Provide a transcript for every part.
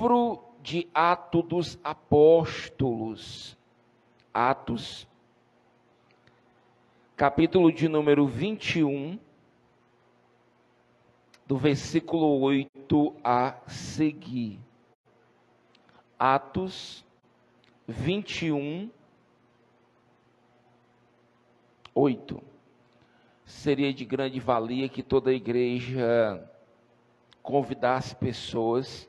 livro de Atos dos Apóstolos, Atos, capítulo de número 21, do versículo 8 a seguir. Atos 21, 8. Seria de grande valia que toda a igreja convidasse pessoas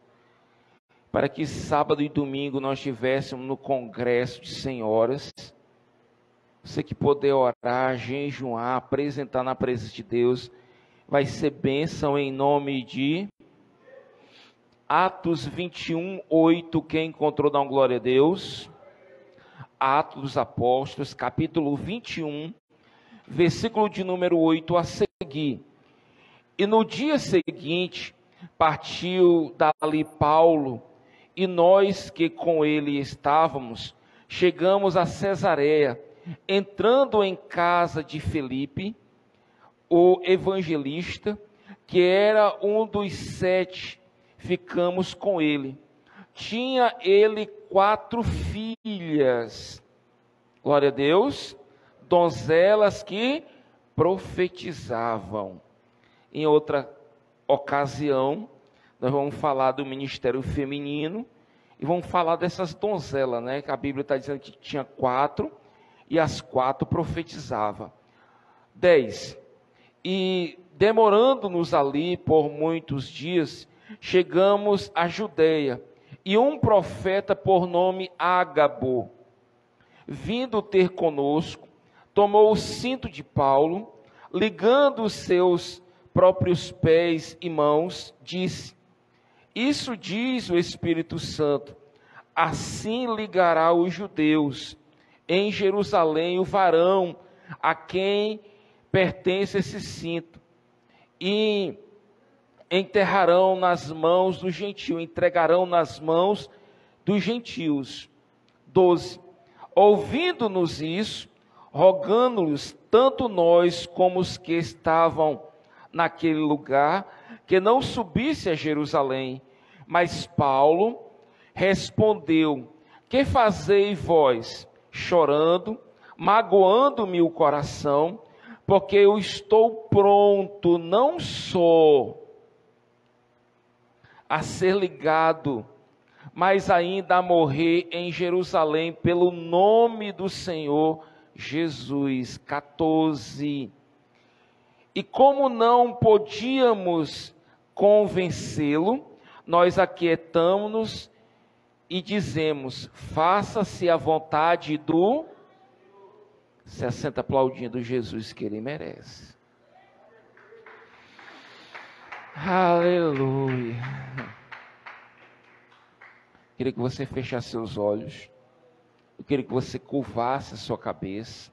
para que sábado e domingo nós estivéssemos no congresso de senhoras. Você que puder orar, jejuar, apresentar na presença de Deus, vai ser bênção em nome de Atos 21, 8. Quem encontrou, dá uma glória a Deus. Atos dos Apóstolos, capítulo 21, versículo de número 8 a seguir. E no dia seguinte, partiu dali Paulo, e nós que com ele estávamos, chegamos a Cesareia, entrando em casa de Filipe, o evangelista, que era um dos 7, ficamos com ele. Tinha ele 4 filhas, glória a Deus, donzelas que profetizavam. Em outra ocasião, nós vamos falar do ministério feminino e vamos falar dessas donzelas, né? Que a Bíblia está dizendo que tinha 4 e as 4 profetizavam. 10. E demorando-nos ali por muitos dias, chegamos à Judeia, e um profeta por nome Ágabo, vindo ter conosco, tomou o cinto de Paulo, ligando os seus próprios pés e mãos, disse: isso diz o Espírito Santo, assim ligará os judeus em Jerusalém o varão a quem pertence esse cinto, e enterrarão nas mãos do gentio, entregarão nas mãos dos gentios. 12. Ouvindo-nos isso, rogando-nos, tanto nós como os que estavam naquele lugar, que não subisse a Jerusalém. Mas Paulo respondeu: que fazeis vós, chorando, magoando-me o coração, porque eu estou pronto, não só a ser ligado, mas ainda a morrer em Jerusalém, pelo nome do Senhor Jesus. 14. E como não podíamos convencê-lo, nós aquietamo-nos e dizemos: faça-se a vontade do... 60 aplaudindo Jesus, que ele merece. Aleluia. Queria que você fechasse seus olhos. Eu queria que você curvasse a sua cabeça.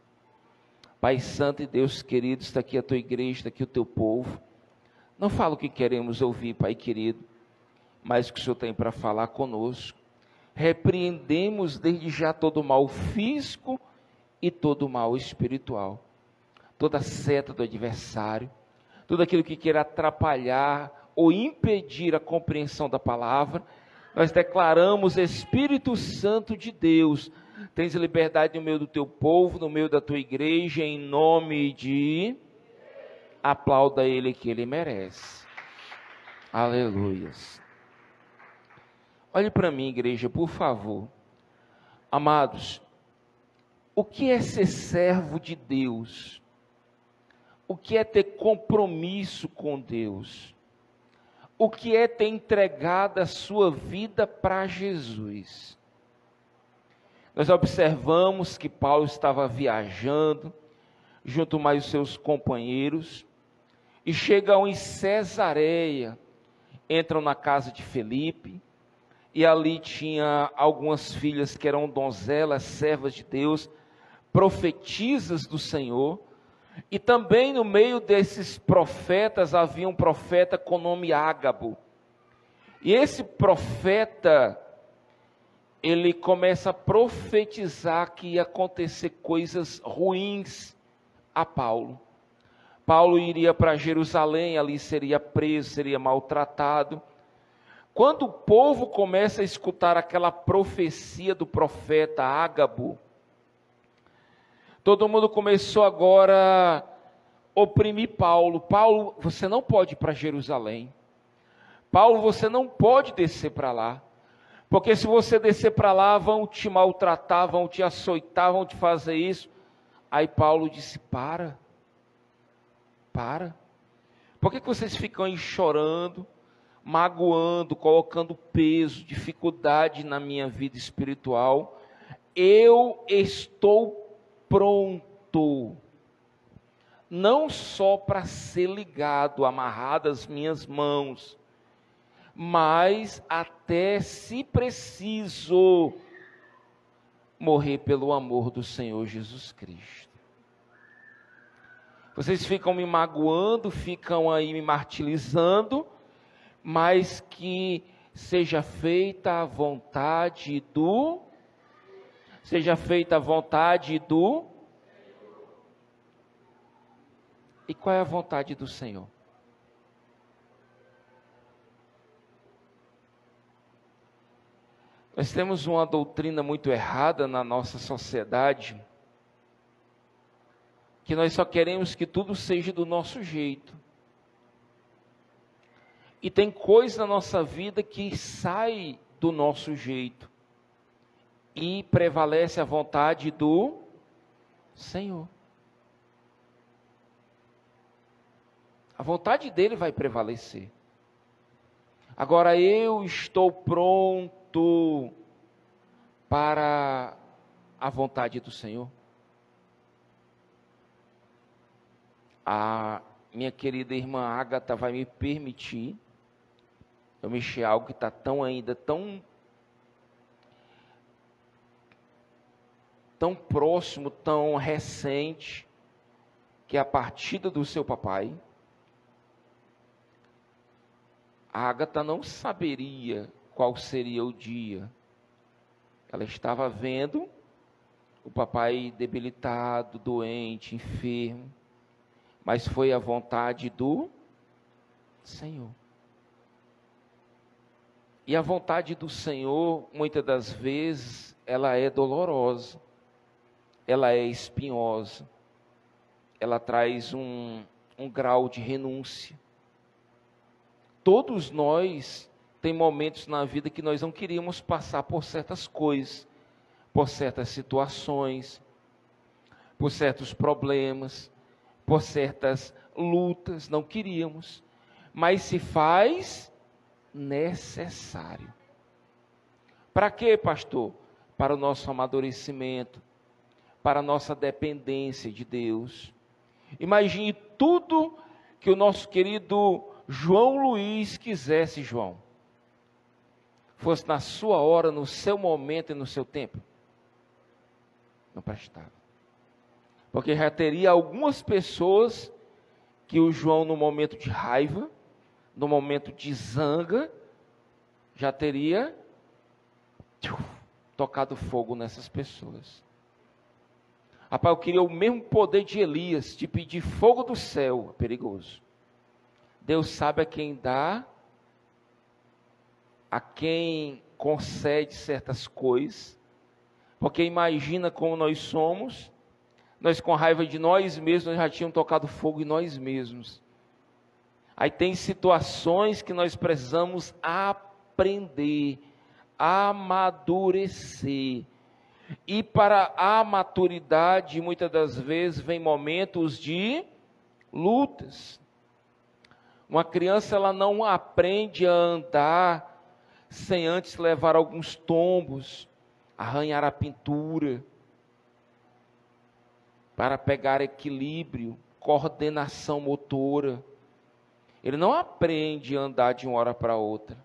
Pai Santo e Deus querido, está aqui a tua igreja, está aqui o teu povo. Não fala o que queremos ouvir, Pai querido, mas o que o Senhor tem para falar conosco. Repreendemos desde já todo o mal físico e todo o mal espiritual. Toda seta do adversário, tudo aquilo que queira atrapalhar ou impedir a compreensão da palavra, nós declaramos: Espírito Santo de Deus, tens liberdade no meio do teu povo, no meio da tua igreja, em nome de... Aplauda ele, que ele merece. Aleluias. Olhe para mim, igreja, por favor. Amados, o que é ser servo de Deus? O que é ter compromisso com Deus? O que é ter entregado a sua vida para Jesus? Nós observamos que Paulo estava viajando, junto mais os seus companheiros, e chegam em Cesareia, entram na casa de Filipe, e ali tinha algumas filhas que eram donzelas, servas de Deus, profetisas do Senhor, e também no meio desses profetas havia um profeta com nome Ágabo. E esse profeta, ele começa a profetizar que ia acontecer coisas ruins a Paulo. Paulo iria para Jerusalém, ali seria preso, seria maltratado. Quando o povo começa a escutar aquela profecia do profeta Ágabo, todo mundo começou agora a oprimir Paulo. Paulo, você não pode ir para Jerusalém. Paulo, você não pode descer para lá. Porque se você descer para lá, vão te maltratar, vão te açoitar, vão te fazer isso. Aí Paulo disse, para. Por que vocês ficam aí chorando, magoando, colocando peso, dificuldade na minha vida espiritual? Eu estou pronto, não só para ser ligado, amarrado às minhas mãos, mas até, se preciso, morrer pelo amor do Senhor Jesus Cristo. Vocês ficam me magoando, ficam aí me martirizando, mas que seja feita a vontade do... Seja feita a vontade do... E qual é a vontade do Senhor? Nós temos uma doutrina muito errada na nossa sociedade, que nós só queremos que tudo seja do nosso jeito. E tem coisa na nossa vida que sai do nosso jeito e prevalece a vontade do Senhor. A vontade dele vai prevalecer. Agora eu estou pronto para a vontade do Senhor. A minha querida irmã Ágata vai me permitir eu mexer algo que está tão próximo, tão recente, que é a partida do seu papai. A Ágata não saberia qual seria o dia. Ela estava vendo o papai debilitado, doente, enfermo, mas foi a vontade do Senhor. E a vontade do Senhor, muitas das vezes, ela é dolorosa, ela é espinhosa, ela traz um grau de renúncia. Todos nós tem momentos na vida que nós não queríamos passar por certas coisas, por certas situações, por certos problemas, por certas lutas, não queríamos, mas se faz necessário. Para quê, pastor? Para o nosso amadurecimento, para a nossa dependência de Deus. Imagine tudo que o nosso querido João Luiz quisesse, João, fosse na sua hora, no seu momento e no seu tempo. Não prestava. Porque já teria algumas pessoas que o João, no momento de raiva, no momento de zanga, já teria tocado fogo nessas pessoas. Rapaz, eu queria o mesmo poder de Elias, de pedir fogo do céu, é perigoso. Deus sabe a quem dá, a quem concede certas coisas, porque imagina como nós somos, nós com raiva de nós mesmos, nós já tínhamos tocado fogo em nós mesmos. Aí tem situações que nós precisamos aprender, amadurecer. E para a maturidade, muitas das vezes, vem momentos de lutas. Uma criança, ela não aprende a andar sem antes levar alguns tombos, arranhar a pintura, para pegar equilíbrio, coordenação motora. Ele não aprende a andar de uma hora para outra.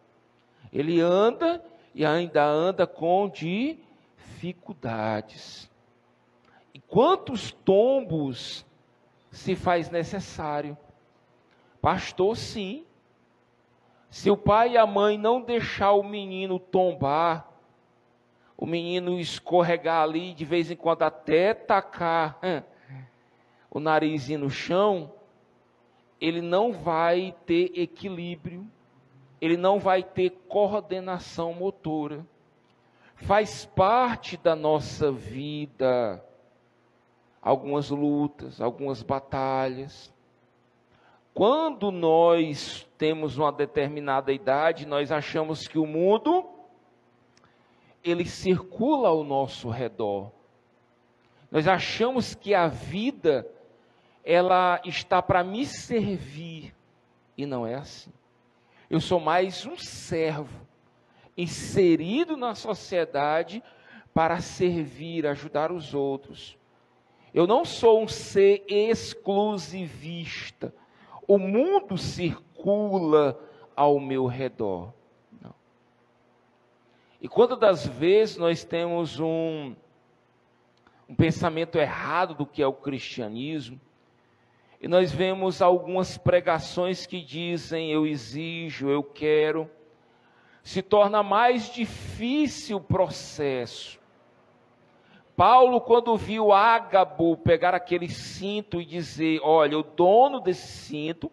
Ele anda e ainda anda com dificuldades. E quantos tombos se faz necessário? Pastor, sim. Se o pai e a mãe não deixar o menino tombar, o menino escorregar ali, de vez em quando até tacar o narizinho no chão, ele não vai ter equilíbrio, ele não vai ter coordenação motora. Faz parte da nossa vida algumas lutas, algumas batalhas. Quando nós temos uma determinada idade, nós achamos que o mundo, ele circula ao nosso redor. Nós achamos que a vida, ela está para me servir. E não é assim. Eu sou mais um servo, inserido na sociedade para servir, ajudar os outros. Eu não sou um ser exclusivista. O mundo circula ao meu redor. Não. E quantas das vezes nós temos um pensamento errado do que é o cristianismo, e nós vemos algumas pregações que dizem, eu exijo, eu quero, se torna mais difícil o processo. Paulo, quando viu Ágabo pegar aquele cinto e dizer, olha, o dono desse cinto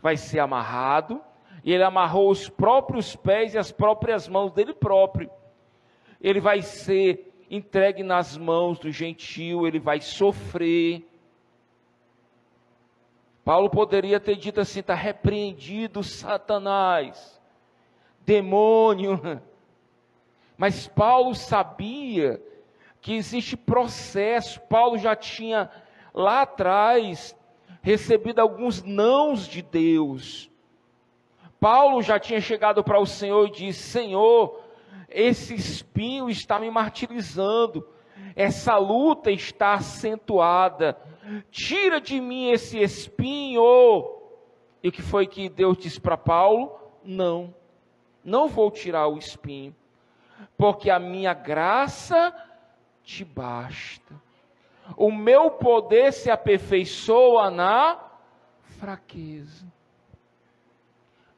vai ser amarrado, e ele amarrou os próprios pés e as próprias mãos dele próprio. Ele vai ser entregue nas mãos do gentio, ele vai sofrer. Paulo poderia ter dito assim, está repreendido Satanás, demônio. Mas Paulo sabia que existe processo. Paulo já tinha lá atrás recebido alguns nãos de Deus. Paulo já tinha chegado para o Senhor e disse, Senhor, esse espinho está me martirizando, essa luta está acentuada, tira de mim esse espinho. E o que foi que Deus disse para Paulo? Não vou tirar o espinho, porque a minha graça te basta. O meu poder se aperfeiçoa na fraqueza.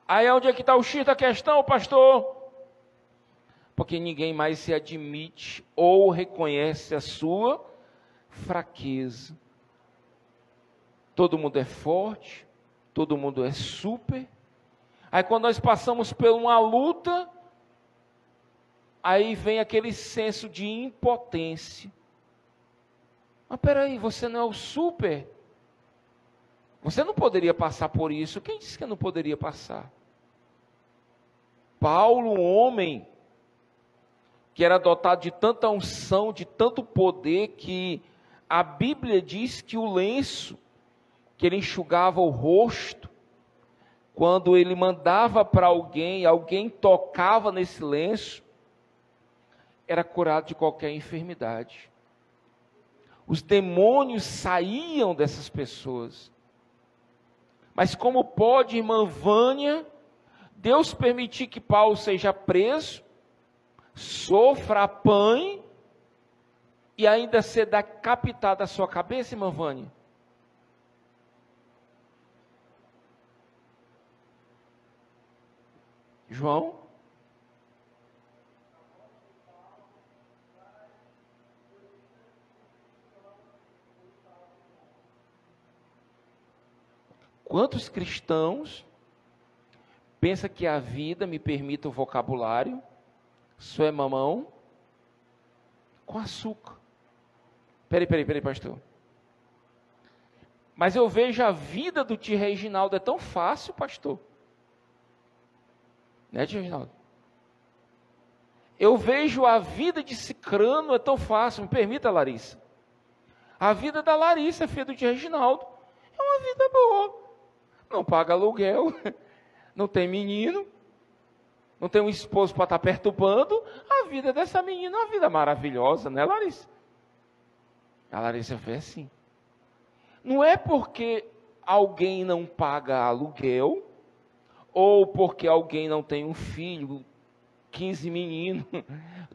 Aí onde é que está o X da questão, pastor? Porque ninguém mais se admite ou reconhece a sua fraqueza. Todo mundo é forte, todo mundo é super. Aí quando nós passamos por uma luta, aí vem aquele senso de impotência. Mas peraí, você não é o super? Você não poderia passar por isso. Quem disse que eu não poderia passar? Paulo, um homem que era dotado de tanta unção, de tanto poder, que a Bíblia diz que o lenço que ele enxugava o rosto, quando ele mandava para alguém tocava nesse lenço, era curado de qualquer enfermidade. Os demônios saíam dessas pessoas. Mas como pode, irmã Vânia, Deus permitir que Paulo seja preso, sofra, apanhe, e ainda ser decapitado a sua cabeça, irmã Vânia? João? Quantos cristãos pensam que a vida, me permita o vocabulário, só é mamão com açúcar? Peraí, pastor. Mas eu vejo a vida do tio Reginaldo, é tão fácil, pastor. Né, tio Reginaldo? Eu vejo a vida de Cicrano, é tão fácil. Me permita, Larissa. A vida da Larissa, filha do tio Reginaldo, é uma vida boa. Não paga aluguel, não tem menino, não tem um esposo para estar perturbando. A vida dessa menina é uma vida maravilhosa, né, Larissa? A Larissa vê assim. Não é porque alguém não paga aluguel, ou porque alguém não tem um filho, 15 meninos,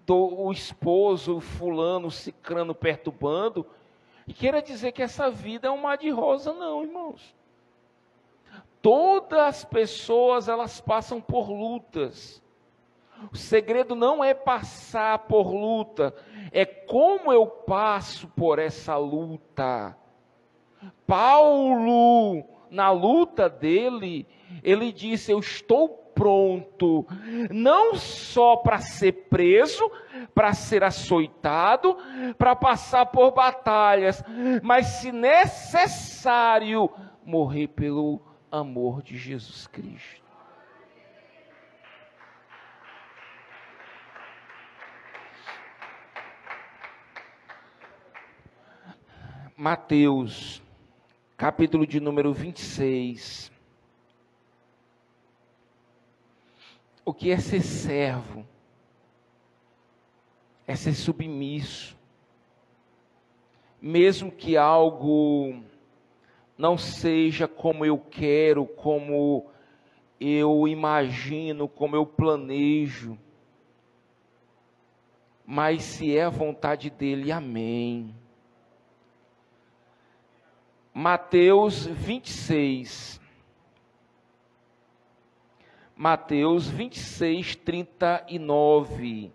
o esposo, o fulano, o cicrano perturbando, e queira dizer que essa vida é um mar de rosa, não, irmãos. Todas as pessoas, elas passam por lutas. O segredo não é passar por luta, é como eu passo por essa luta. Paulo, na luta dele, ele disse, eu estou pronto, não só para ser preso, para ser açoitado, para passar por batalhas, mas, se necessário, morrer pelo amor de Jesus Cristo. Mateus, capítulo de número 26. O que é ser servo? É ser submisso. Mesmo que algo não seja como eu quero, como eu imagino, como eu planejo, mas se é a vontade dele, amém. Mateus 26. Mateus 26, 39.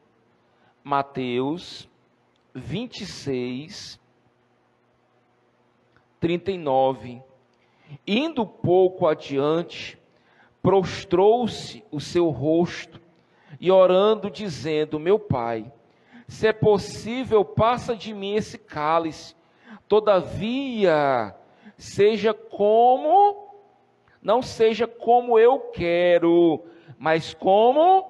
Mateus 26, 39. Indo pouco adiante, prostrou-se o seu rosto e orando, dizendo: Meu Pai, se é possível, passa de mim esse cálice. Todavia, não seja como eu quero, mas como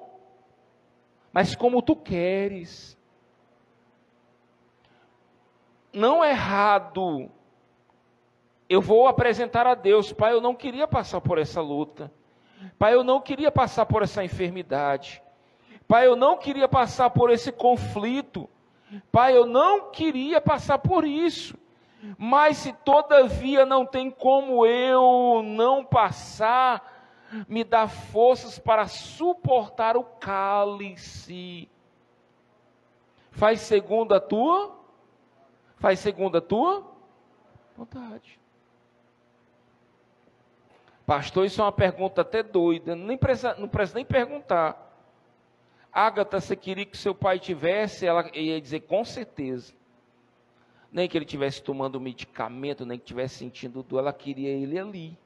tu queres. Não é errado. Eu vou apresentar a Deus: Pai, eu não queria passar por essa luta. Pai, eu não queria passar por essa enfermidade. Pai, eu não queria passar por esse conflito. Pai, eu não queria passar por isso. Mas se todavia não tem como eu não passar, me dá forças para suportar o cálice. Faz segundo a tua vontade. Pastor, isso é uma pergunta até doida, não precisa nem perguntar. Ágata, você queria que seu pai tivesse? Ela ia dizer com certeza. Nem que ele estivesse tomando medicamento, nem que estivesse sentindo dor, ela queria ele ali.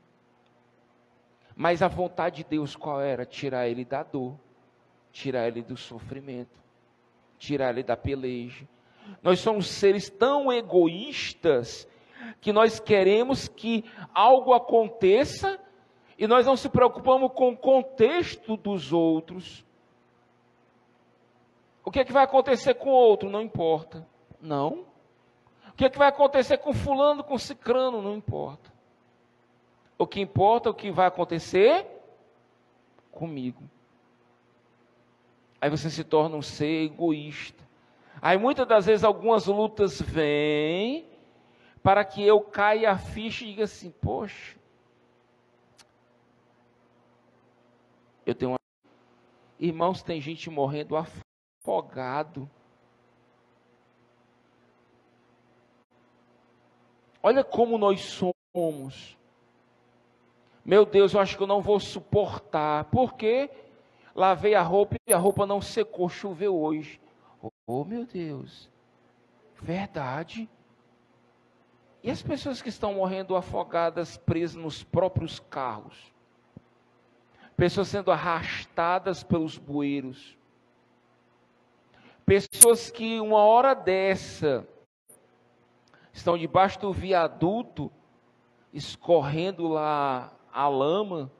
Mas a vontade de Deus qual era? Tirar ele da dor, tirar ele do sofrimento, tirar ele da peleja. Nós somos seres tão egoístas que nós queremos que algo aconteça e nós não se preocupamos com o contexto dos outros. O que é que vai acontecer com o outro? Não importa. Não. O que é que vai acontecer com fulano, com cicrano? Não importa. O que importa é o que vai acontecer comigo. Aí você se torna um ser egoísta. Aí muitas das vezes algumas lutas vêm para que eu caia a ficha e diga assim: poxa, eu tenho uma... Irmãos, tem gente morrendo afogado. Olha como nós somos. Meu Deus, eu acho que eu não vou suportar. Por quê? Lavei a roupa e a roupa não secou, choveu hoje. Oh, meu Deus. Verdade. E as pessoas que estão morrendo afogadas, presas nos próprios carros? Pessoas sendo arrastadas pelos bueiros. Pessoas que uma hora dessa estão debaixo do viaduto, escorrendo lá a lama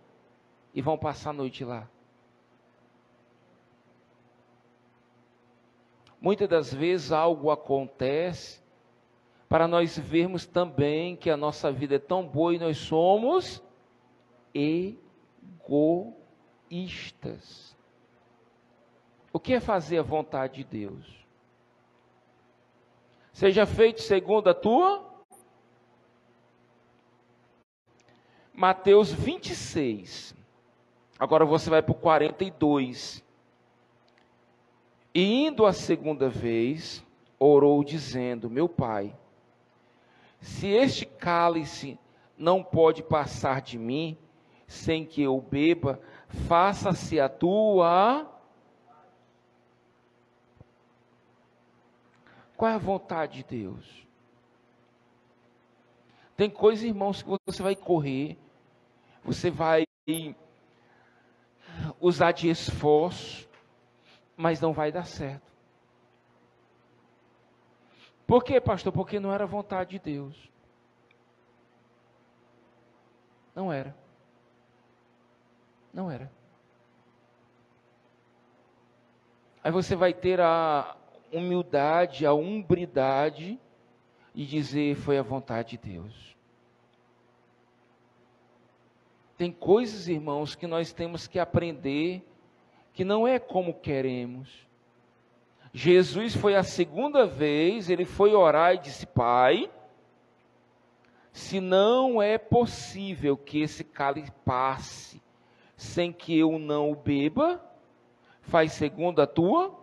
e vão passar a noite lá. Muitas das vezes algo acontece para nós vermos também que a nossa vida é tão boa e nós somos egoístas. O que é fazer a vontade de Deus? Seja feito segundo a tua. Mateus 26. Agora você vai para o 42. E indo a segunda vez, orou dizendo: Meu Pai, se este cálice não pode passar de mim, sem que eu beba, faça-se a tua... Qual é a vontade de Deus? Tem coisas, irmãos, que você vai correr, você vai usar de esforço, mas não vai dar certo. Por quê, pastor? Porque não era vontade de Deus. Não era. Não era. Aí você vai ter a humildade, a umbridade de dizer: foi a vontade de Deus. Tem coisas, irmãos, que nós temos que aprender, que não é como queremos. Jesus foi a segunda vez, ele foi orar e disse: Pai, se não é possível que esse cálice passe sem que eu não o beba, faz segundo a tua.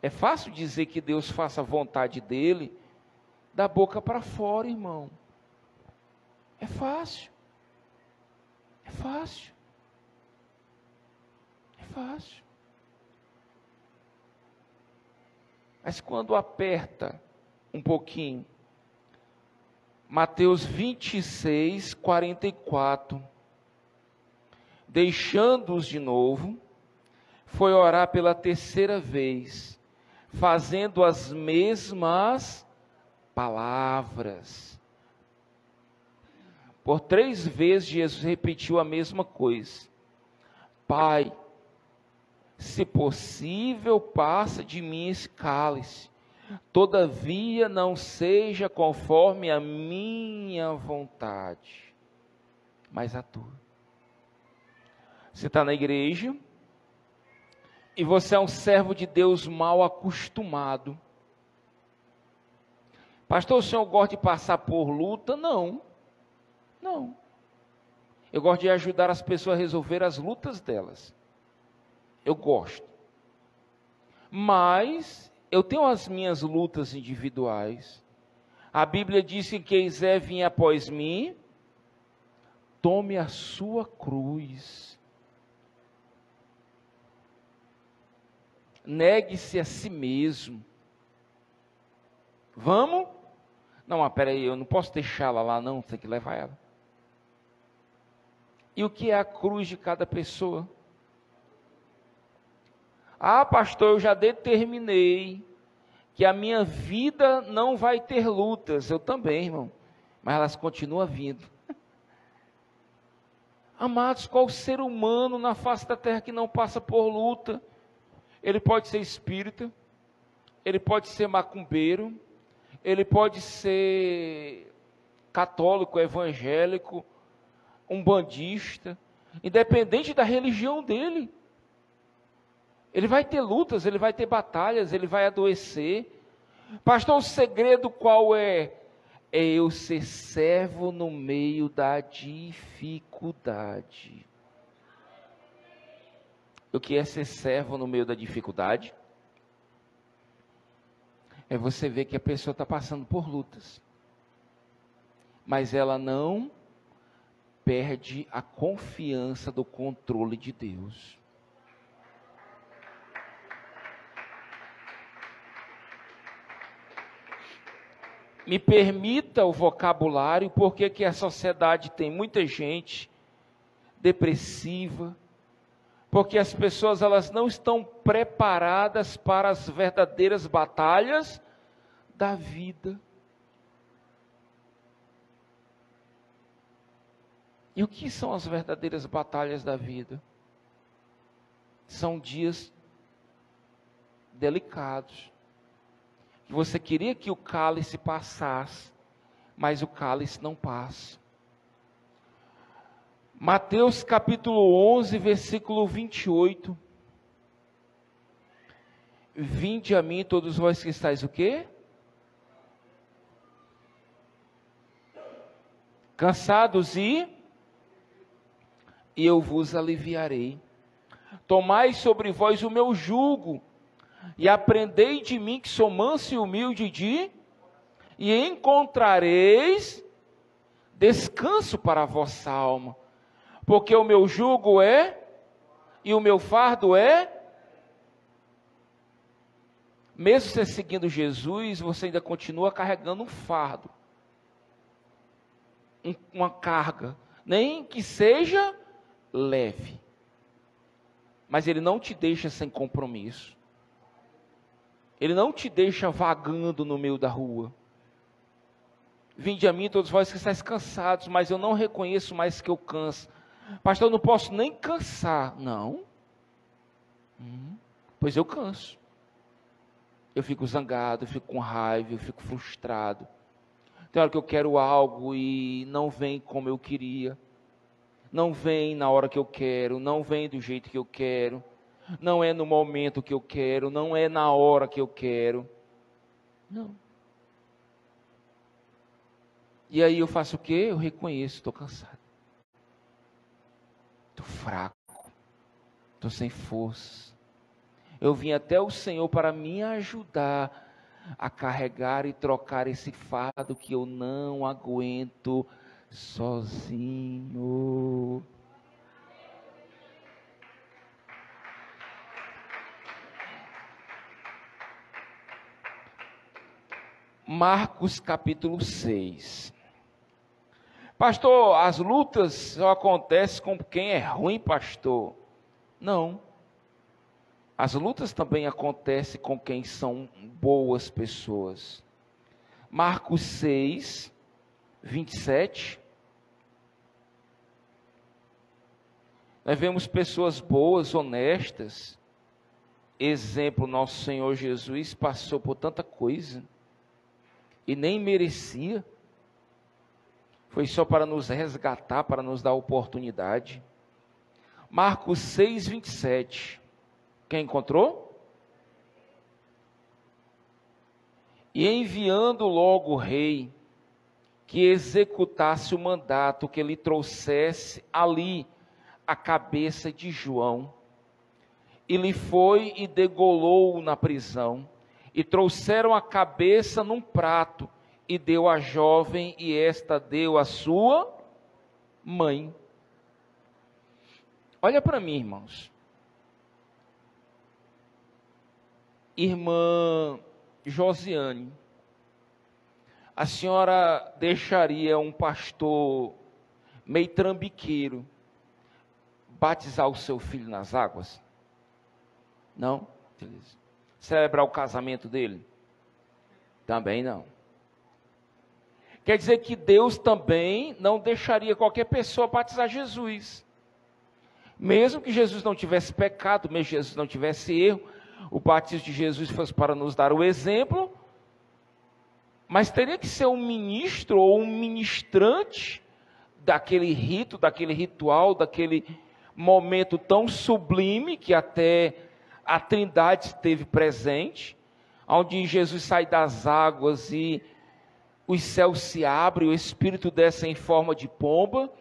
É fácil dizer que Deus faça a vontade dele da boca para fora, irmão. É fácil. É fácil. É fácil. Mas quando aperta um pouquinho, Mateus 26, 44, deixando-os de novo, foi orar pela terceira vez, fazendo as mesmas palavras. Por 3 vezes Jesus repetiu a mesma coisa: Pai, se possível, passa de mim esse cálice, todavia não seja conforme a minha vontade, mas a tua. Você está na igreja e você é um servo de Deus mal acostumado. Pastor, o senhor gosta de passar por luta? Não. Não. Eu gosto de ajudar as pessoas a resolver as lutas delas. Eu gosto. Mas eu tenho as minhas lutas individuais. A Bíblia diz que quem quiser vir após mim, tome a sua cruz. Negue-se a si mesmo. Vamos? Não, mas peraí, eu não posso deixá-la lá não, tem que levar ela. E o que é a cruz de cada pessoa? Ah, pastor, eu já determinei que a minha vida não vai ter lutas. Eu também, irmão. Mas elas continuam vindo. Amados, qual ser humano na face da terra que não passa por luta? Ele pode ser espírita, ele pode ser macumbeiro, ele pode ser católico, evangélico, umbandista, independente da religião dele. Ele vai ter lutas, ele vai ter batalhas, ele vai adoecer. Pastor, o segredo qual é? É eu ser servo no meio da dificuldade. O que é ser servo no meio da dificuldade? É você ver que a pessoa está passando por lutas, mas ela não perde a confiança do controle de Deus. Me permita o vocabulário, porque que a sociedade tem muita gente depressiva, porque as pessoas elas não estão preparadas para as verdadeiras batalhas da vida. E o que são as verdadeiras batalhas da vida? São dias delicados. Você queria que o cálice passasse, mas o cálice não passa. Mateus capítulo 11, versículo 28. Vinde a mim todos vós que estáis o quê? Cansados e eu vos aliviarei. Tomai sobre vós o meu jugo, e aprendei de mim que sou manso e humilde e encontrareis descanso para a vossa alma. Porque o meu jugo é, e o meu fardo é. Mesmo você seguindo Jesus, você ainda continua carregando um fardo. Uma carga. Nem que seja leve. Mas Ele não te deixa sem compromisso. Ele não te deixa vagando no meio da rua. Vinde a mim todos vós que estáis cansados, mas eu não reconheço mais que eu canso. Pastor, eu não posso nem cansar. Não. Pois eu canso. Eu fico zangado, eu fico com raiva, eu fico frustrado. Tem hora que eu quero algo e não vem como eu queria. Não vem na hora que eu quero, não vem do jeito que eu quero. Não é no momento que eu quero, não é na hora que eu quero. Não. E aí eu faço o quê? Eu reconheço, estou cansado. Estou fraco. Estou sem força. Eu vim até o Senhor para me ajudar a carregar e trocar esse fardo que eu não aguento sozinho. Marcos capítulo 6. Pastor, as lutas só acontecem com quem é ruim, pastor. Não. As lutas também acontecem com quem são boas pessoas. Marcos 6, 27. Nós vemos pessoas boas, honestas. Exemplo, nosso Senhor Jesus passou por tanta coisa e nem merecia. Foi só para nos resgatar, para nos dar oportunidade. Marcos 6, 27. Quem encontrou? E enviando logo o rei, que executasse o mandato, que lhe trouxesse ali a cabeça de João. E lhe foi e degolou-o na prisão. E trouxeram a cabeça num prato, e deu à jovem, e esta deu à sua mãe. Olha para mim, irmãos. Irmã Josiane, a senhora deixaria um pastor meio trambiqueiro batizar o seu filho nas águas? Não? Beleza. Celebrar o casamento dele? Também não. Quer dizer que Deus também não deixaria qualquer pessoa batizar Jesus. Mesmo que Jesus não tivesse pecado, mesmo que Jesus não tivesse erro, o batismo de Jesus fosse para nos dar o exemplo, mas teria que ser um ministro ou um ministrante daquele rito, daquele ritual, daquele momento tão sublime que até a Trindade esteve presente, onde Jesus sai das águas e os céus se abrem, o Espírito desce em forma de pomba,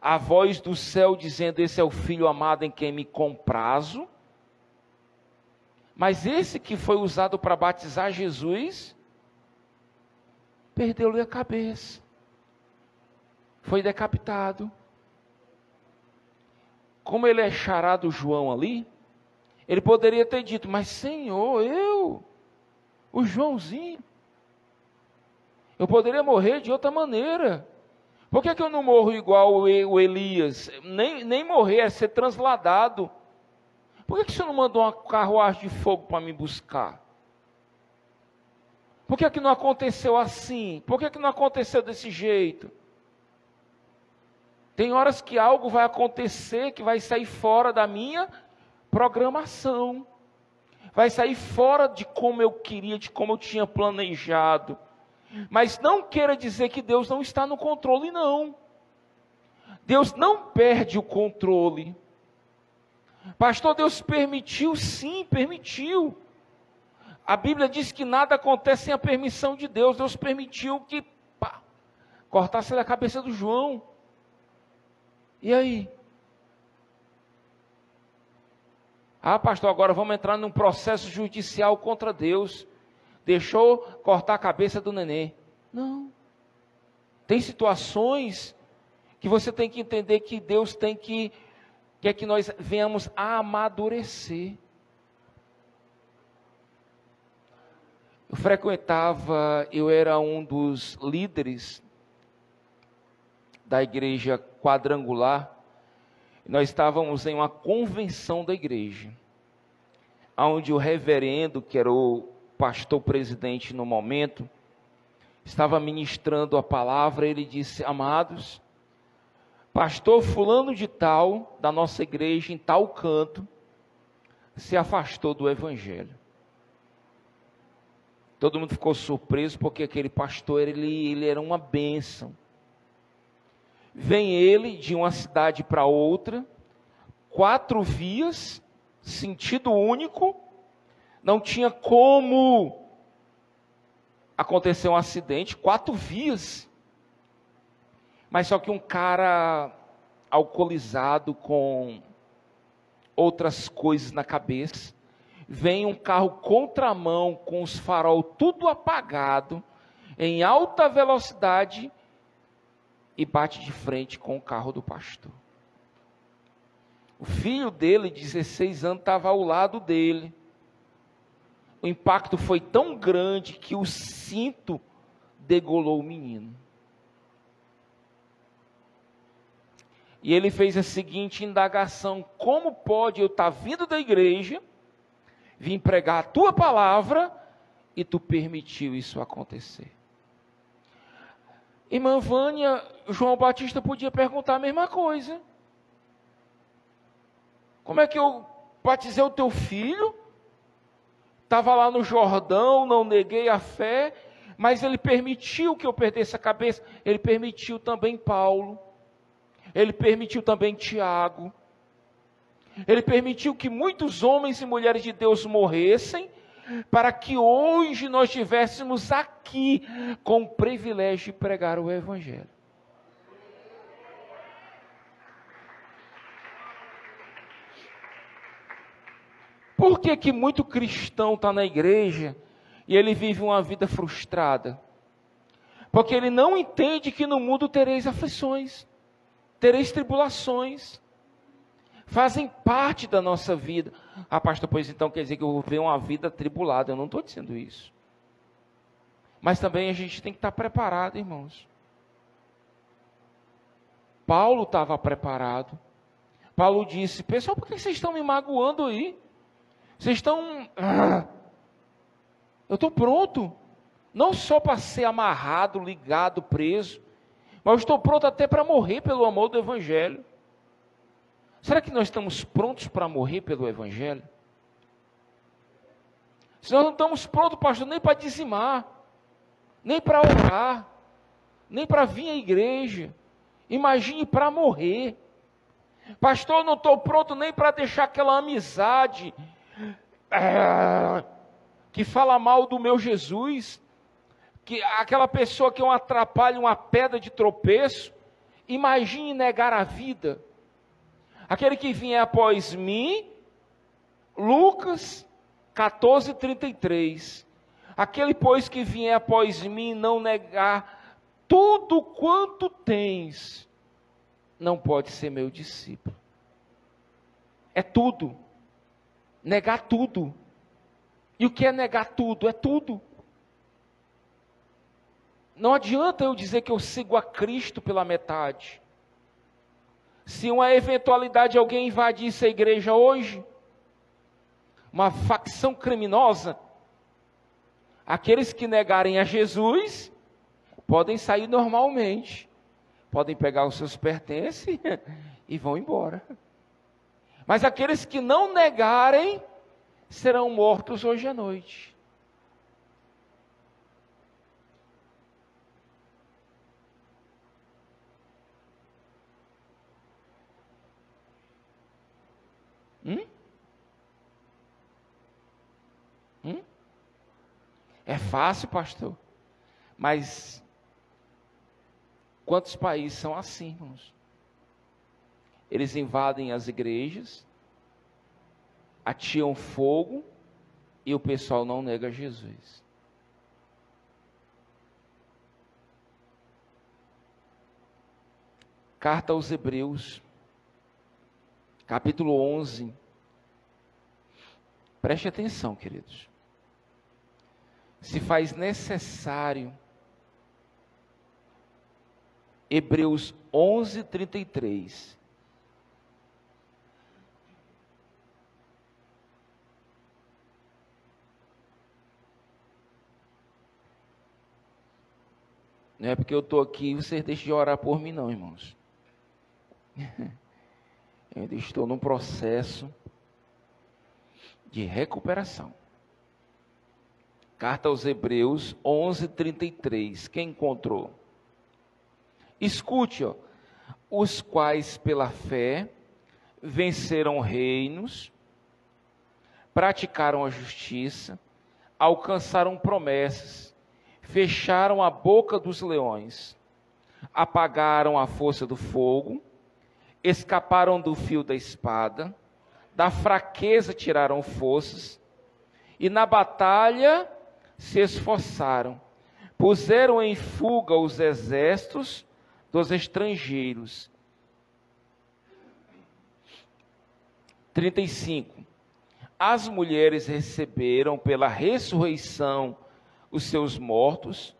a voz do céu dizendo: esse é o Filho amado em quem me comprazo. Mas esse que foi usado para batizar Jesus, perdeu-lhe a cabeça, foi decapitado. Como ele é xará do João ali, ele poderia ter dito: mas Senhor, o Joãozinho, eu poderia morrer de outra maneira. Por que eu não morro igual o Elias? Nem morrer, é ser transladado. Por que o senhor não mandou uma carruagem de fogo para me buscar? Por que não aconteceu assim? Por que não aconteceu desse jeito? Tem horas que algo vai acontecer que vai sair fora da minha programação. Vai sair fora de como eu queria, de como eu tinha planejado. Mas não queira dizer que Deus não está no controle, não. Deus não perde o controle. Pastor, Deus permitiu? Sim, permitiu. A Bíblia diz que nada acontece sem a permissão de Deus. Deus permitiu que cortasse a cabeça do João. E aí? Pastor, agora vamos entrar num processo judicial contra Deus. Deixou cortar a cabeça do neném. Não. Tem situações que você tem que entender que Deus tem que quer que nós venhamos a amadurecer. Eu era um dos líderes da igreja quadrangular. Nós estávamos em uma convenção da igreja, onde o reverendo, que era o pastor presidente no momento, estava ministrando a palavra. Ele disse: amados, pastor fulano de tal, da nossa igreja, em tal canto, se afastou do evangelho. Todo mundo ficou surpreso, porque aquele pastor, ele era uma bênção. Vem ele de uma cidade para outra, 4 vias, sentido único, não tinha como acontecer um acidente, 4 vias. Mas só que um cara alcoolizado, com outras coisas na cabeça, vem um carro contramão, com os farol tudo apagado, em alta velocidade, e bate de frente com o carro do pastor. O filho dele, 16 anos, estava ao lado dele. O impacto foi tão grande que o cinto degolou o menino. E ele fez a seguinte indagação: como pode eu estar vindo da igreja, vim pregar a tua palavra, e tu permitiu isso acontecer? Irmã Vânia, João Batista podia perguntar a mesma coisa. Como é que eu batizei o teu filho? Estava lá no Jordão, não neguei a fé, mas ele permitiu que eu perdesse a cabeça. Ele permitiu também Paulo. Ele permitiu também Tiago. Ele permitiu que muitos homens e mulheres de Deus morressem, para que hoje nós estivéssemos aqui com o privilégio de pregar o evangelho. Por que que muito cristão está na igreja e ele vive uma vida frustrada? Porque ele não entende que no mundo tereis aflições, tereis tribulações, fazem parte da nossa vida. Ah, pastor, pois então quer dizer que eu vou ver uma vida tribulada? Eu não estou dizendo isso. Mas também a gente tem que estar preparado, irmãos. Paulo estava preparado. Paulo disse: pessoal, por que vocês estão me magoando aí? Vocês estão... eu estou pronto. Não só para ser amarrado, ligado, preso, mas eu estou pronto até para morrer pelo amor do evangelho. Será que nós estamos prontos para morrer pelo evangelho? Se nós não estamos prontos, pastor, nem para dizimar, nem para orar, nem para vir à igreja, imagine para morrer. Pastor, eu não estou pronto nem para deixar aquela amizade que fala mal do meu Jesus, que aquela pessoa que é um atrapalho, uma pedra de tropeço. Imagine negar a vida. Aquele que vier após mim, Lucas 14:33. Aquele, pois, que vier após mim, não negar tudo quanto tens, não pode ser meu discípulo. É tudo. Negar tudo. E o que é negar tudo? É tudo. Não adianta eu dizer que eu sigo a Cristo pela metade. Se uma eventualidade alguém invadisse a igreja hoje, uma facção criminosa, aqueles que negarem a Jesus podem sair normalmente, podem pegar os seus pertences e vão embora. Mas aqueles que não negarem serão mortos hoje à noite. É fácil, pastor, mas quantos países são assim, irmãos? Eles invadem as igrejas, atiram fogo e o pessoal não nega Jesus. Carta aos Hebreus, capítulo 11. Preste atenção, queridos. Se faz necessário, Hebreus 11:33. Não é porque eu estou aqui, vocês deixem de orar por mim não, irmãos. Eu ainda estou num processo de recuperação. Carta aos Hebreus 11:33. Quem encontrou? Escute, ó. Os quais pela fé venceram reinos, praticaram a justiça, alcançaram promessas, fecharam a boca dos leões, apagaram a força do fogo, escaparam do fio da espada, da fraqueza tiraram forças, e na batalha se esforçaram, puseram em fuga os exércitos dos estrangeiros. 35. As mulheres receberam pela ressurreição os seus mortos,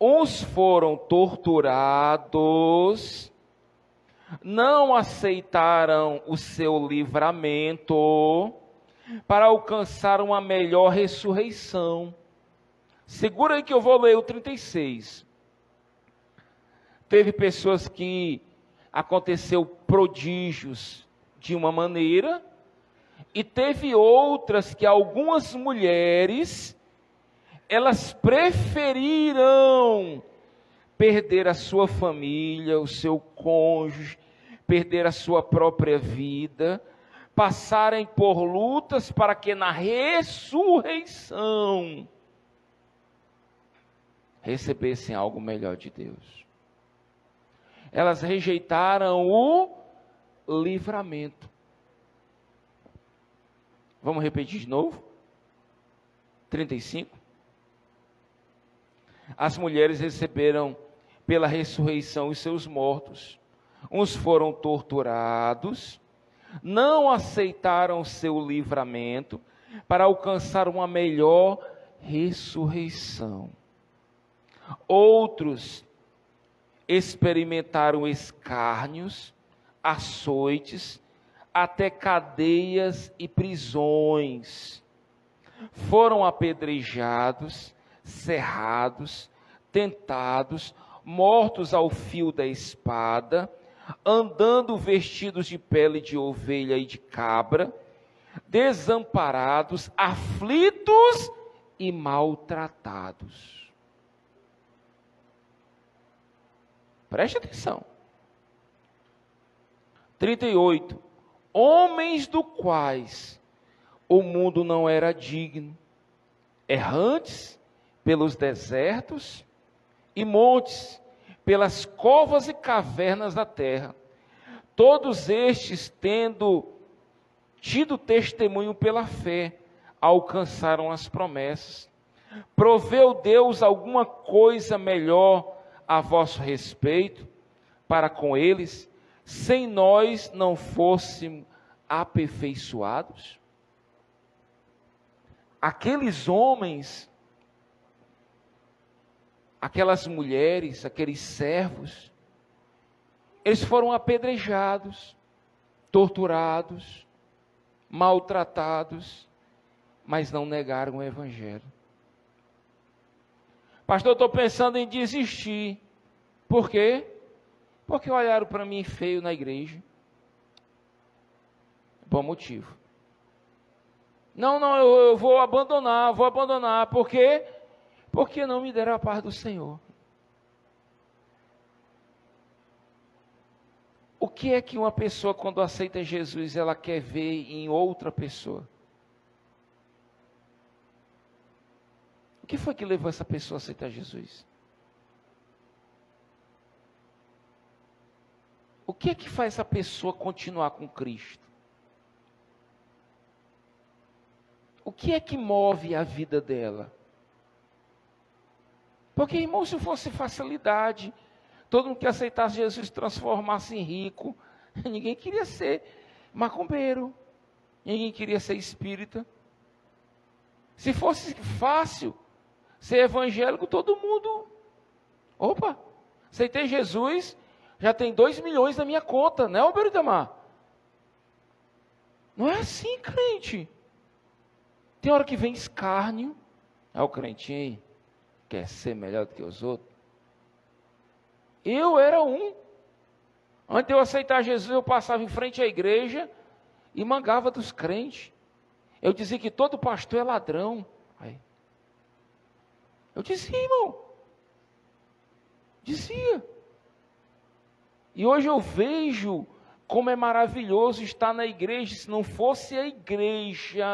uns foram torturados, não aceitaram o seu livramento para alcançar uma melhor ressurreição. Segura aí que eu vou ler o 36. Teve pessoas que aconteceu prodígios de uma maneira, e teve outras que algumas mulheres, elas preferiram perder a sua família, o seu cônjuge, perder a sua própria vida, passarem por lutas para que na ressurreição recebessem algo melhor de Deus. Elas rejeitaram o livramento. Vamos repetir de novo? 35. As mulheres receberam pela ressurreição os seus mortos. Uns foram torturados, não aceitaram o seu livramento para alcançar uma melhor ressurreição. Outros experimentaram escárnios, açoites, até cadeias e prisões. Foram apedrejados, cerrados, tentados, mortos ao fio da espada, andando vestidos de pele de ovelha e de cabra, desamparados, aflitos e maltratados. Preste atenção. 38. Homens do quais o mundo não era digno, errantes pelos desertos e montes, pelas covas e cavernas da terra. Todos estes, tendo tido testemunho pela fé, alcançaram as promessas. Proveu Deus alguma coisa melhor a vosso respeito, para com eles, sem nós não fôssemos aperfeiçoados? Aqueles homens, aquelas mulheres, aqueles servos, eles foram apedrejados, torturados, maltratados, mas não negaram o evangelho. Pastor, eu estou pensando em desistir. Por quê? Porque olharam para mim feio na igreja. Bom motivo. Não, eu vou abandonar. Por quê? Porque não me deram a paz do Senhor. O que é que uma pessoa, quando aceita Jesus, ela quer ver em outra pessoa? O que foi que levou essa pessoa a aceitar Jesus? O que é que faz essa pessoa continuar com Cristo? O que é que move a vida dela? Porque, irmão, se fosse facilidade, todo mundo que aceitasse Jesus transformasse em rico, ninguém queria ser macumbeiro, ninguém queria ser espírita. Se fosse fácil ser evangélico, todo mundo, opa, aceitei Jesus, já tem 2 milhões na minha conta, né, Alberidamar? Não é assim, crente. Tem hora que vem escárnio, o crentinho aí quer ser melhor do que os outros. Eu era um. Antes de eu aceitar Jesus, eu passava em frente à igreja e mangava dos crentes. Eu dizia que todo pastor é ladrão. Aí. Eu dizia, irmão. Dizia. E hoje eu vejo como é maravilhoso estar na igreja. Se não fosse a igreja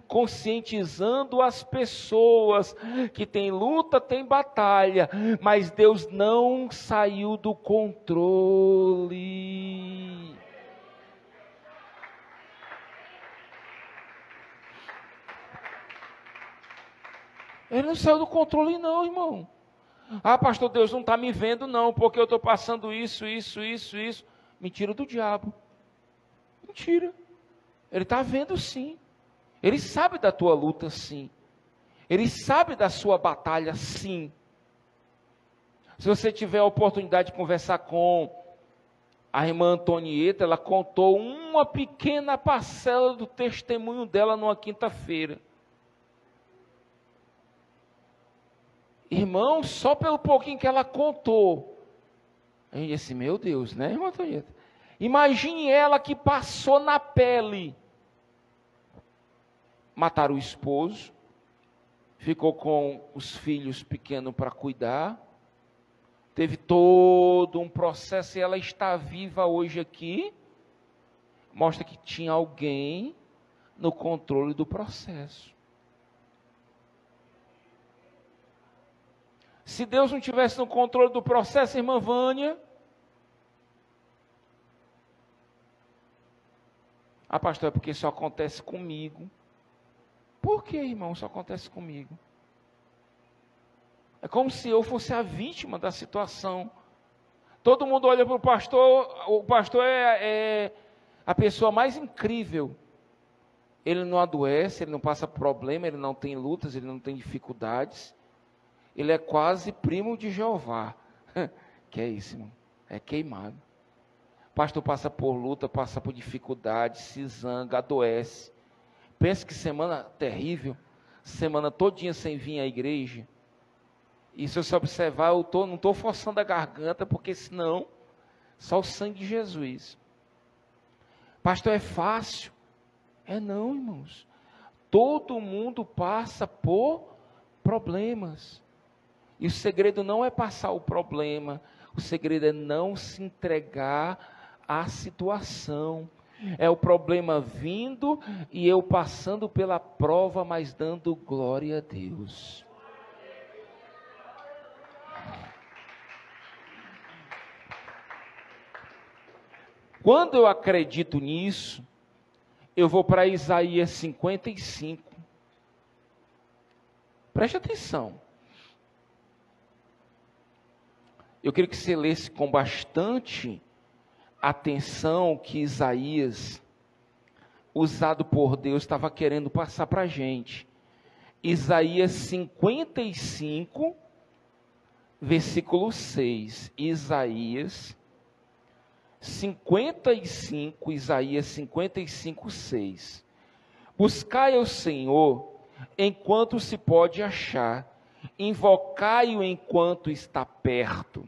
conscientizando as pessoas que tem luta, tem batalha, mas Deus não saiu do controle. Ele não saiu do controle não, irmão. Ah, pastor, Deus não está me vendo não, porque eu estou passando isso. Mentira do diabo. Mentira. Ele está vendo sim. Ele sabe da tua luta sim. Ele sabe da sua batalha sim. Se você tiver a oportunidade de conversar com a irmã Antonieta, ela contou uma pequena parcela do testemunho dela numa quinta-feira. Irmão, só pelo pouquinho que ela contou, a gente disse, meu Deus, né, irmã Antonieta? Imagine ela que passou na pele. Mataram o esposo, ficou com os filhos pequenos para cuidar, teve todo um processo e ela está viva hoje aqui, mostra que tinha alguém no controle do processo. Se Deus não tivesse no controle do processo, irmã Vânia, pastor, é porque isso acontece comigo. Por que, irmão, isso acontece comigo? É como se eu fosse a vítima da situação. Todo mundo olha para o pastor é a pessoa mais incrível. Ele não adoece, ele não passa problema, ele não tem lutas, ele não tem dificuldades. Ele é quase primo de Jeová. Que é isso, irmão? É queimado. O pastor passa por luta, passa por dificuldade, se zanga, adoece. Pensa que semana terrível, semana todinha sem vir à igreja. E se você observar, eu não estou forçando a garganta, porque senão, só o sangue de Jesus. Pastor, é fácil? É não, irmãos. Todo mundo passa por problemas. E o segredo não é passar o problema, o segredo é não se entregar à situação. É o problema vindo e eu passando pela prova, mas dando glória a Deus. Quando eu acredito nisso, eu vou para Isaías 55. Preste atenção. Eu queria que você lesse com bastante atenção que Isaías, usado por Deus, estava querendo passar para a gente. Isaías 55, versículo 6. Isaías 55, 6. Buscai ao Senhor enquanto se pode achar, invocai-o enquanto está perto.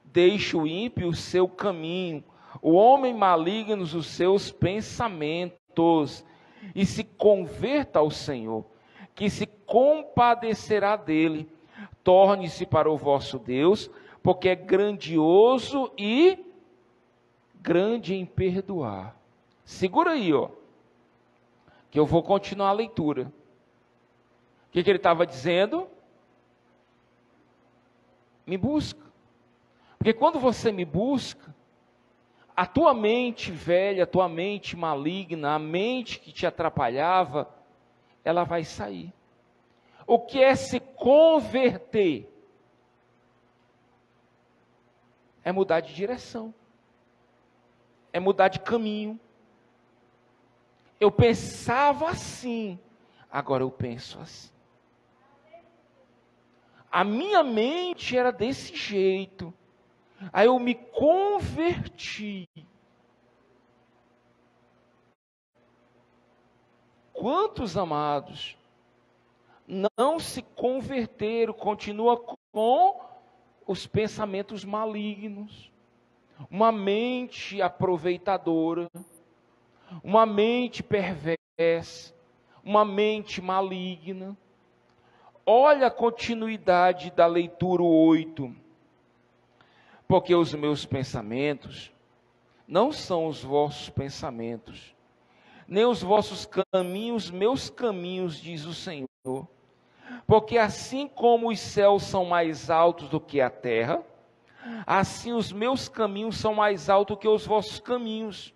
Deixe o ímpio o seu caminho, o homem maligno os seus pensamentos, e se converta ao Senhor, que se compadecerá dele. Torne-se para o vosso Deus, porque é grandioso e grande em perdoar. Segura aí, que eu vou continuar a leitura. O que ele estava dizendo? Me busca. Porque quando você me busca, a tua mente velha, a tua mente maligna, a mente que te atrapalhava, ela vai sair. O que é se converter? É mudar de direção. É mudar de caminho. Eu pensava assim, agora eu penso assim. A minha mente era desse jeito. Aí eu me converti. Quantos amados não se converteram, continua com os pensamentos malignos, uma mente aproveitadora, uma mente perversa, uma mente maligna. Olha a continuidade da leitura 8. Porque os meus pensamentos não são os vossos pensamentos, nem os vossos caminhos, meus caminhos, diz o Senhor. Porque assim como os céus são mais altos do que a terra, assim os meus caminhos são mais altos que os vossos caminhos,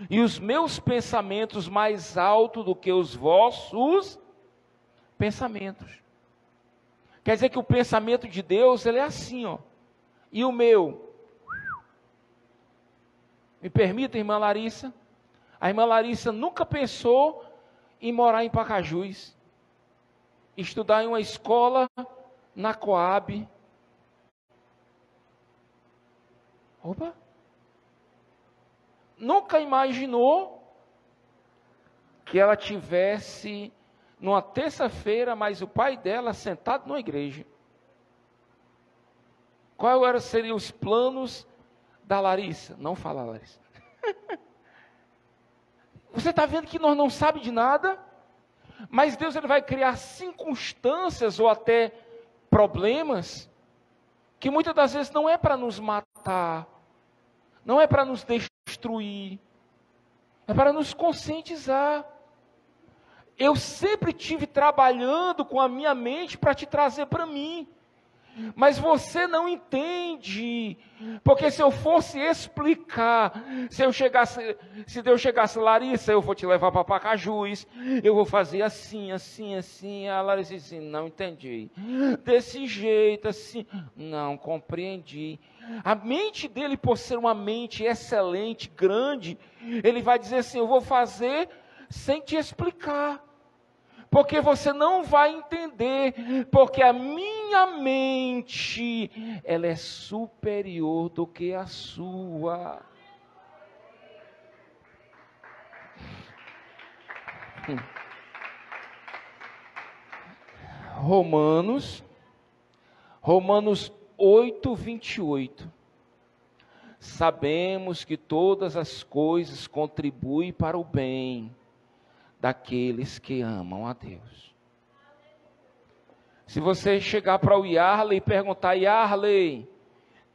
e os meus pensamentos mais altos do que os vossos pensamentos. Quer dizer que o pensamento de Deus, ele é assim, ó. E o meu? Me permita, irmã Larissa? A irmã Larissa nunca pensou em morar em Pacajus, estudar em uma escola na Coab. Opa! Nunca imaginou que ela tivesse numa terça-feira, mas o pai dela sentado numa igreja. Quais seriam os planos da Larissa? Não fala, Larissa. Você está vendo que nós não sabemos de nada, mas Deus ele vai criar circunstâncias ou até problemas que muitas das vezes não é para nos matar, não é para nos destruir, é para nos conscientizar. Eu sempre tive trabalhando com a minha mente para te trazer para mim. Mas você não entende, porque se eu fosse explicar, se Deus chegasse, Larissa, eu vou te levar para Pacajus, eu vou fazer assim, assim, assim, a Larissa disse assim, não entendi, desse jeito, assim, não compreendi. A mente dele, por ser uma mente excelente, grande, ele vai dizer assim, eu vou fazer sem te explicar. Porque você não vai entender, porque a minha mente, ela é superior do que a sua. Romanos 8, 28. Sabemos que todas as coisas contribuem para o bem daqueles que amam a Deus. Se você chegar para o Yarley e perguntar, Yarley,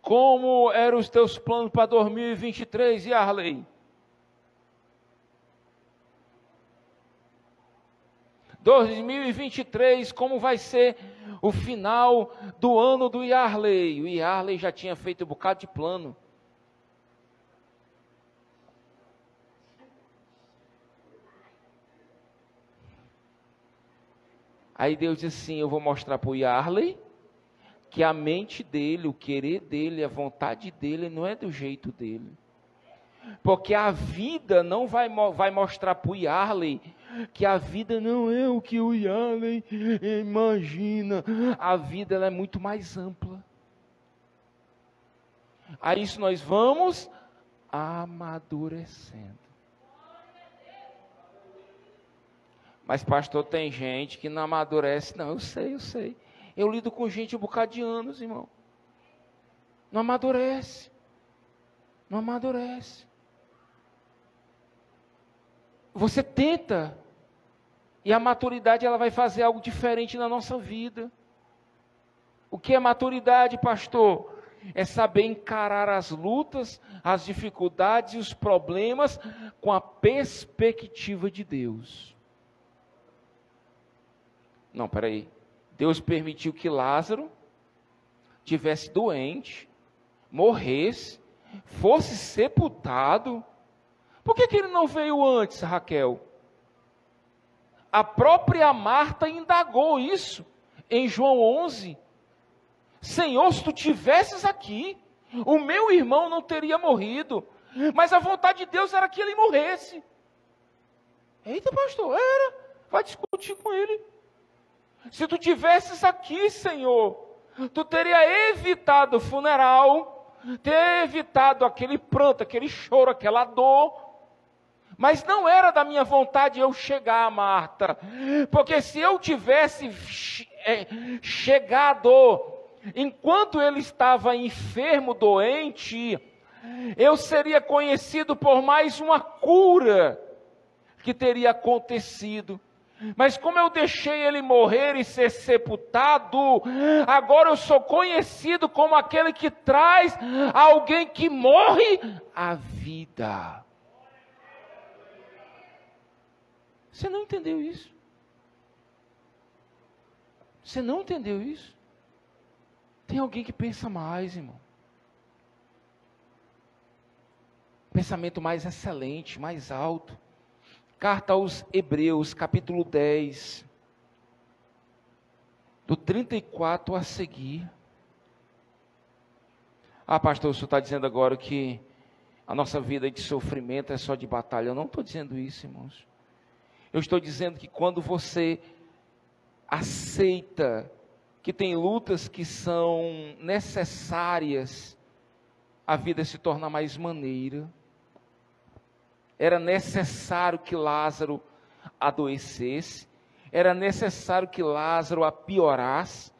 como eram os teus planos para 2023, Yarley? 2023, como vai ser o final do ano do Yarley? O Yarley já tinha feito um bocado de plano. Aí Deus diz assim, eu vou mostrar para o Yarley que a mente dele, o querer dele, a vontade dele não é do jeito dele. Porque a vida não vai mostrar para o Yarley que a vida não é o que o Yarley imagina. A vida ela é muito mais ampla. A isso nós vamos amadurecendo. Mas pastor, tem gente que não amadurece. Não, eu sei. Eu lido com gente um bocado de anos, irmão. Não amadurece. Não amadurece. Você tenta. E a maturidade ela vai fazer algo diferente na nossa vida. O que é maturidade, pastor? É saber encarar as lutas, as dificuldades e os problemas com a perspectiva de Deus. Não, peraí. Deus permitiu que Lázaro tivesse doente, morresse, fosse sepultado. Por que ele não veio antes, Raquel? A própria Marta indagou isso em João 11. Senhor, se tu tivesses aqui, o meu irmão não teria morrido. Mas a vontade de Deus era que ele morresse. Eita, pastor, era. Vai discutir com ele. Se tu tivesses aqui, Senhor, tu teria evitado o funeral, teria evitado aquele pranto, aquele choro, aquela dor. Mas não era da minha vontade eu chegar, Marta, porque se eu tivesse chegado enquanto ele estava enfermo, doente, eu seria conhecido por mais uma cura que teria acontecido. Mas como eu deixei ele morrer e ser sepultado, agora eu sou conhecido como aquele que traz alguém que morre à vida. Você não entendeu isso? Você não entendeu isso? Tem alguém que pensa mais, irmão. Pensamento mais excelente, mais alto. Carta aos Hebreus, capítulo 10, do 34 a seguir. Ah, pastor, o senhor está dizendo agora que a nossa vida de sofrimento é só de batalha. Eu não estou dizendo isso, irmãos. Eu estou dizendo que quando você aceita que tem lutas que são necessárias, a vida se torna mais maneira. Era necessário que Lázaro adoecesse, era necessário que Lázaro piorasse,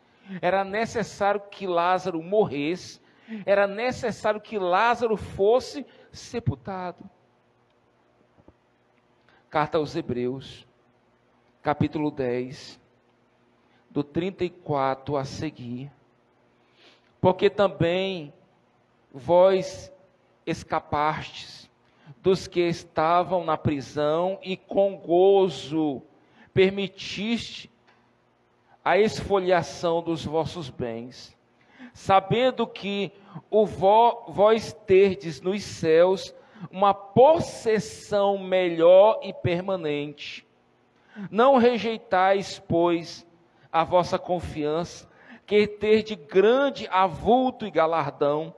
era necessário que Lázaro morresse, era necessário que Lázaro fosse sepultado. Carta aos Hebreus, capítulo 10, do 34 a seguir. Porque também vós escapastes dos que estavam na prisão e com gozo permitiste a esfoliação dos vossos bens, sabendo que vós terdes nos céus uma possessão melhor e permanente. Não rejeitais, pois, a vossa confiança, que terde grande avulto e galardão,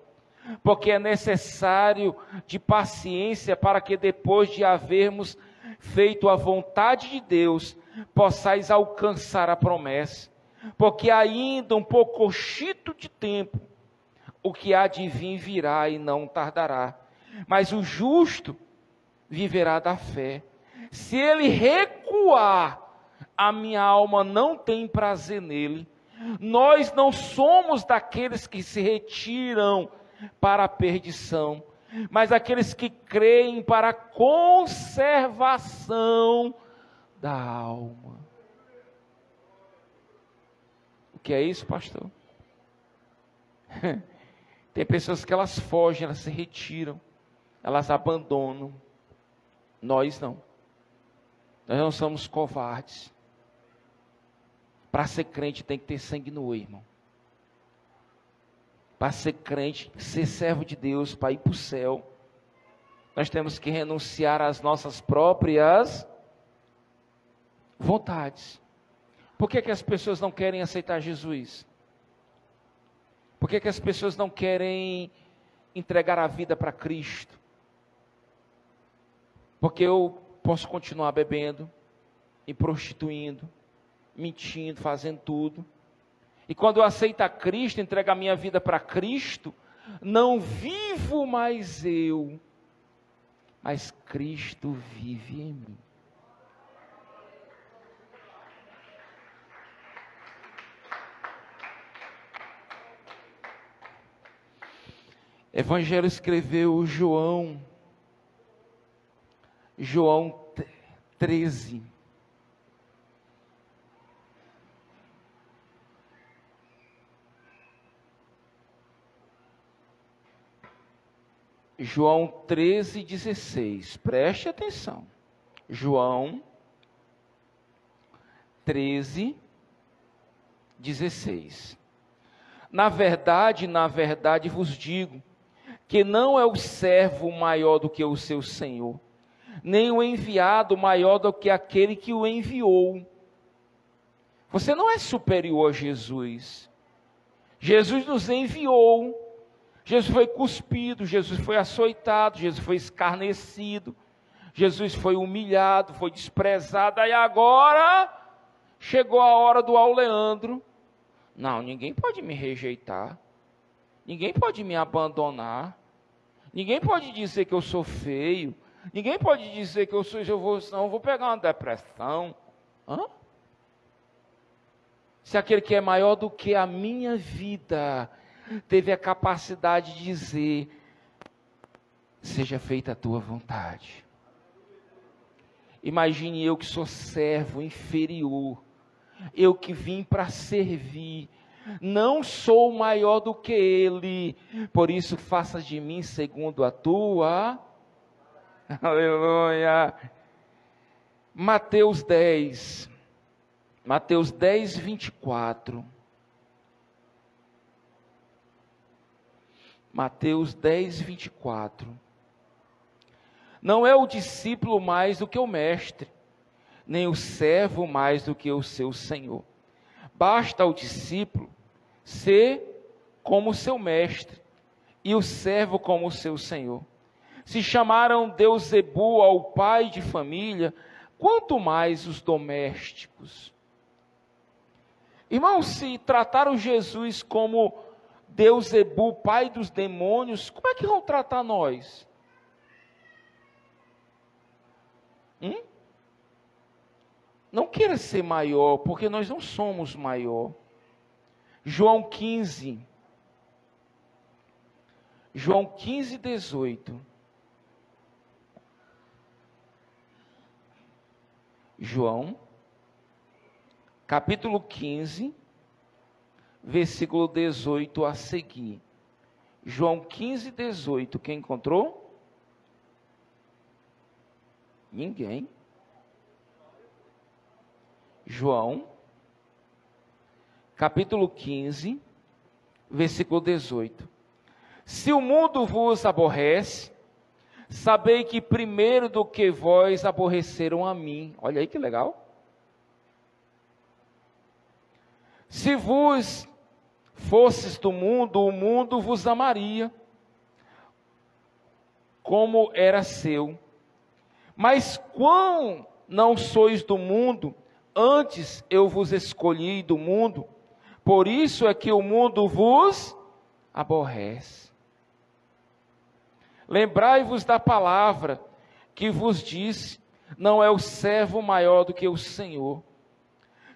porque é necessário de paciência para que depois de havermos feito a vontade de Deus, possais alcançar a promessa, porque ainda um poucochito de tempo, o que há de vir virá e não tardará, mas o justo viverá da fé. Se ele recuar, a minha alma não tem prazer nele. Nós não somos daqueles que se retiram para a perdição, mas aqueles que creem para a conservação da alma. O que é isso, pastor? Tem pessoas que elas fogem, elas se retiram, elas abandonam. Nós não. Nós não somos covardes. Para ser crente tem que ter sangue no olho, irmão. Para ser crente, ser servo de Deus, para ir para o céu, nós temos que renunciar às nossas próprias vontades. Por que as pessoas não querem aceitar Jesus? Por que as pessoas não querem entregar a vida para Cristo? Porque eu posso continuar bebendo, me prostituindo, mentindo, fazendo tudo. E quando eu aceito a Cristo, entrego a minha vida para Cristo, não vivo mais eu, mas Cristo vive em mim. Evangelho escreveu João 13. João 13:16, preste atenção. João 13:16. Na verdade vos digo, que não é o servo maior do que o seu senhor, nem o enviado maior do que aquele que o enviou. Você não é superior a Jesus. Jesus nos enviou. Jesus foi cuspido, Jesus foi açoitado, Jesus foi escarnecido, Jesus foi humilhado, foi desprezado, aí agora chegou a hora do Auleandro. Não, ninguém pode me rejeitar, ninguém pode me abandonar, ninguém pode dizer que eu sou feio, ninguém pode dizer que eu vou pegar uma depressão. Hã? Se aquele que é maior do que a minha vida teve a capacidade de dizer: seja feita a tua vontade. Imagine eu que sou servo inferior, eu que vim para servir, não sou maior do que ele, por isso faça de mim segundo a tua. Aleluia. Mateus 10, 24. Mateus 10, 24. Não é o discípulo mais do que o mestre, nem o servo mais do que o seu senhor. Basta ao discípulo ser como seu mestre, e o servo como o seu senhor. Se chamaram Beuzebu ao pai de família, quanto mais os domésticos. Irmãos, se trataram Jesus como Beuzebu, pai dos demônios, como é que vão tratar nós? Não queira ser maior, porque nós não somos maior. João 15, 18. João, capítulo 15, versículo 18 a seguir. João 15, 18. Quem encontrou? Ninguém. João, capítulo 15, versículo 18. Se o mundo vos aborrece, sabei que primeiro do que vós aborreceram a mim. Olha aí que legal. Se vos fosses do mundo, o mundo vos amaria, como era seu. Mas quão não sois do mundo, antes eu vos escolhi do mundo, por isso é que o mundo vos aborrece. Lembrai-vos da palavra que vos disse: não é o servo maior do que o Senhor.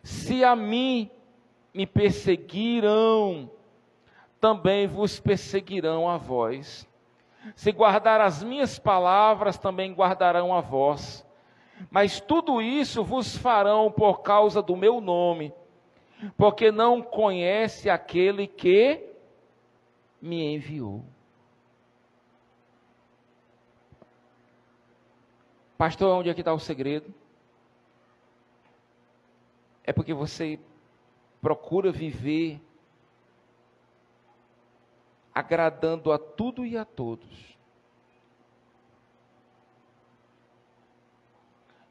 Se a mim me perseguiram, também vos perseguirão a vós. Se guardar as minhas palavras, também guardarão a vós. Mas tudo isso vos farão por causa do meu nome, porque não conhece aquele que me enviou. Pastor, onde é que está o segredo? É porque você procura viver agradando a tudo e a todos.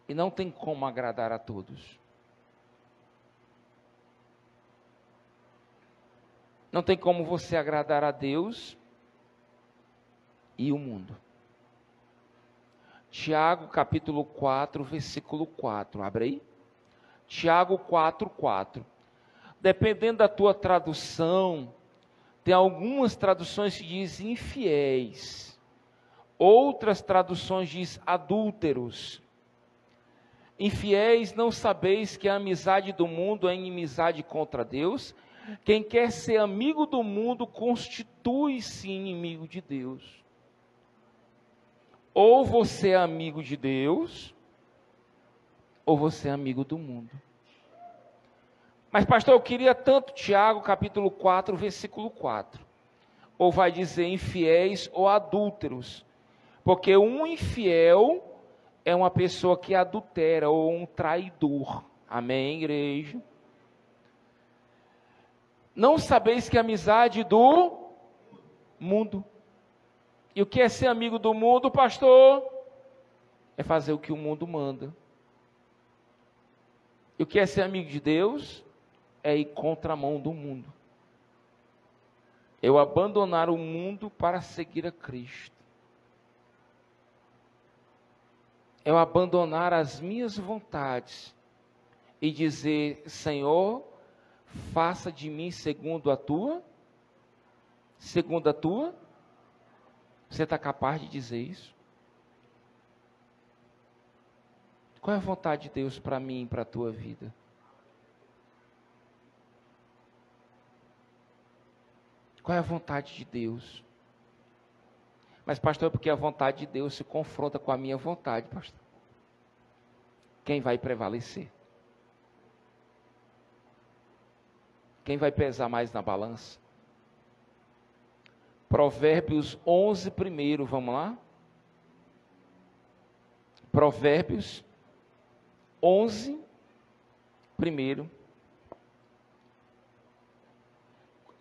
E não tem como agradar a todos. Não tem como você agradar a Deus e o mundo. Tiago capítulo 4, versículo 4. Abre aí. Tiago 4, 4. Dependendo da tua tradução, tem algumas traduções que dizem infiéis. Outras traduções dizem adúlteros. Infiéis, não sabeis que a amizade do mundo é inimizade contra Deus? Quem quer ser amigo do mundo constitui-se inimigo de Deus. Ou você é amigo de Deus, ou você é amigo do mundo. Mas pastor, eu queria tanto Tiago capítulo 4, versículo 4. Ou vai dizer infiéis ou adúlteros. Porque um infiel é uma pessoa que adultera ou um traidor. Amém, igreja? Não sabeis que a amizade do mundo. E o que é ser amigo do mundo, pastor? É fazer o que o mundo manda. E o que é ser amigo de Deus? É ir contra a mão do mundo. Eu abandonar o mundo para seguir a Cristo. Eu abandonar as minhas vontades e dizer: Senhor, faça de mim segundo a tua. Segundo a tua. Você está capaz de dizer isso? Qual é a vontade de Deus para mim e para a tua vida? Qual é a vontade de Deus? Mas, pastor, é porque a vontade de Deus se confronta com a minha vontade, pastor. Quem vai prevalecer? Quem vai pesar mais na balança? Provérbios 11 primeiro, vamos lá? Provérbios 11 primeiro.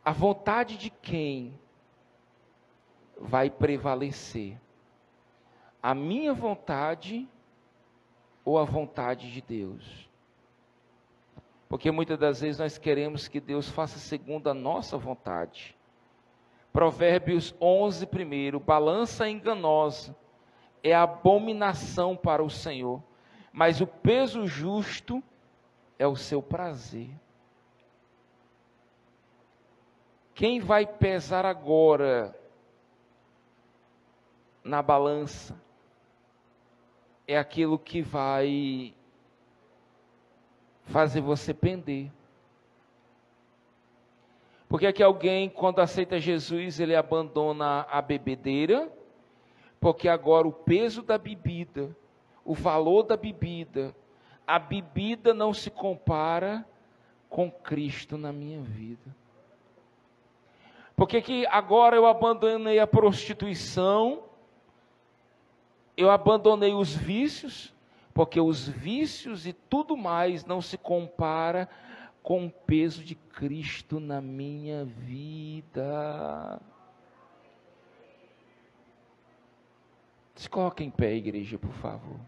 A vontade de quem vai prevalecer? A minha vontade ou a vontade de Deus? Porque muitas das vezes nós queremos que Deus faça segundo a nossa vontade. Provérbios 11 primeiro, balança enganosa é abominação para o Senhor, mas o peso justo é o seu prazer. Quem vai pesar agora na balança é aquilo que vai fazer você pender. Porque aqui alguém, quando aceita Jesus, ele abandona a bebedeira, porque agora o peso da bebida, o valor da bebida, a bebida não se compara com Cristo na minha vida. Porque que agora eu abandonei a prostituição, eu abandonei os vícios, porque os vícios e tudo mais não se compara com o peso de Cristo na minha vida. Se coloque em pé, igreja, por favor.